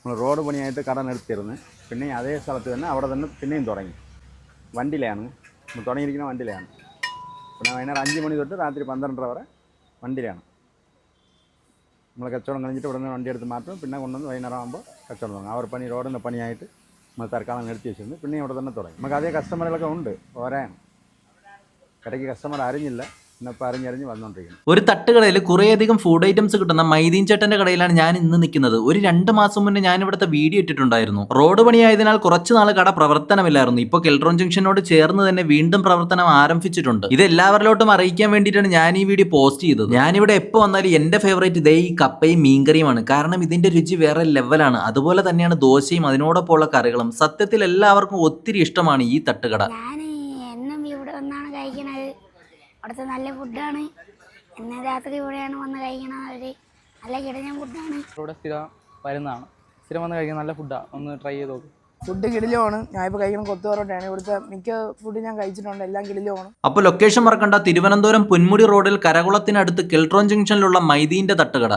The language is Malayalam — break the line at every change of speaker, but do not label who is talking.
നമ്മൾ റോഡ് പണിയായിട്ട് കട നിർത്തിയിരുന്നു. പിന്നെ അതേ സ്ഥലത്ത് തന്നെ അവിടെ തന്നെ പിന്നെയും തുടങ്ങി. വണ്ടിയിലാണ് നമ്മൾ തുടങ്ങിയിരിക്കുന്ന, വണ്ടിയിലാണ്. പിന്നെ വൈകുന്നേരം 5 മണി തൊട്ട് രാത്രി 12:30 വരെ വണ്ടിയിലാണ്. നമ്മൾ കച്ചവടം കഴിഞ്ഞിട്ട് ഇവിടെ നിന്ന് വണ്ടി എടുത്ത് മാറ്റും. പിന്നെ കൊണ്ടുവന്ന് വൈകുന്നേരം ആകുമ്പോൾ കച്ചവടം തുടങ്ങും. അവർ പണി റോഡിൻ്റെ പണിയായിട്ട് നമ്മൾ തൽക്കാലം നിർത്തി വെച്ചിരുന്നു. പിന്നെ ഇവിടെ തന്നെ തുടങ്ങി. നമുക്ക് അതേ കസ്റ്റമറുകളൊക്കെ ഉണ്ട്. ഓരാണ് ഇടയ്ക്ക് കസ്റ്റമർ അറിഞ്ഞില്ല, ഇന്നിപ്പോൾ അറിഞ്ഞറിഞ്ഞ് വന്നുകൊണ്ടിരിക്കുന്നു.
ഒരു തട്ടുകടയിൽ കുറേയധികം ഫുഡ് ഐറ്റംസ് കിട്ടുന്ന മൈദീൻ ചേട്ടന്റെ കടയിലാണ് ഞാൻ ഇന്ന് നിൽക്കുന്നത്. ഒരു 2 മാസം മുന്നേ ഞാൻ ഇവിടുത്തെ വീഡിയോ ഇട്ടിട്ടുണ്ടായിരുന്നു. റോഡ് പണിയായതിനാൽ കുറച്ച് നാൾ കട പ്രവർത്തനമില്ലായിരുന്നു. ഇപ്പോൾ കെൽട്രോൺ ജംഗ്ഷനോട് ചേർന്ന് തന്നെ വീണ്ടും പ്രവർത്തനം ആരംഭിച്ചിട്ടുണ്ട്. ഇത് എല്ലാവരിലോട്ടും അറിയിക്കാൻ വേണ്ടിയിട്ടാണ് ഞാൻ ഈ വീഡിയോ പോസ്റ്റ് ചെയ്തത്. ഞാനിവിടെ എപ്പോൾ വന്നാലും എന്റെ ഫേവറേറ്റ് ഇതേ ഈ കപ്പയും മീൻകറിയുമാണ്. കാരണം ഇതിന്റെ രുചി വേറെ ലെവലാണ്. അതുപോലെ തന്നെയാണ് ദോശയും അതിനോടൊപ്പമുള്ള കറികളും. സത്യത്തിൽ എല്ലാവർക്കും ഒത്തിരി ഇഷ്ടമാണ് ഈ തട്ടുകട.
അവിടുത്തെ നല്ല ഫുഡാണ്. എന്നെ രാത്രി ഇവിടെയാണ് വന്ന് കഴിക്കണത്. നല്ല കിടഞ്ഞ ഫുഡാണ്.
ഇവിടെ സ്ഥിരം വരുന്നതാണ്. സ്ഥിരം വന്ന് കഴിക്കുന്ന നല്ല ഫുഡാണ്. ഒന്ന് ട്രൈ ചെയ്ത് നോക്കും.
ഫുഡ് കിടിലമാണ്. ഞാൻ ഇപ്പോൾ കഴിക്കുന്ന കൊത്തു പൊറോട്ടയാണ്. ഇവിടുത്തെ മിക്ക ഫുഡ് ഞാൻ കഴിച്ചിട്ടുണ്ട്. എല്ലാം കിടിലമാണ്.
അപ്പോൾ ലൊക്കേഷൻ മറക്കണ്ട, തിരുവനന്തപുരം പൊന്മുടി റോഡിൽ കരകുളത്തിനടുത്ത് കെൽട്രോൺ ജംഗ്ഷനിലുള്ള മൈദീന്റെ തട്ടുകട.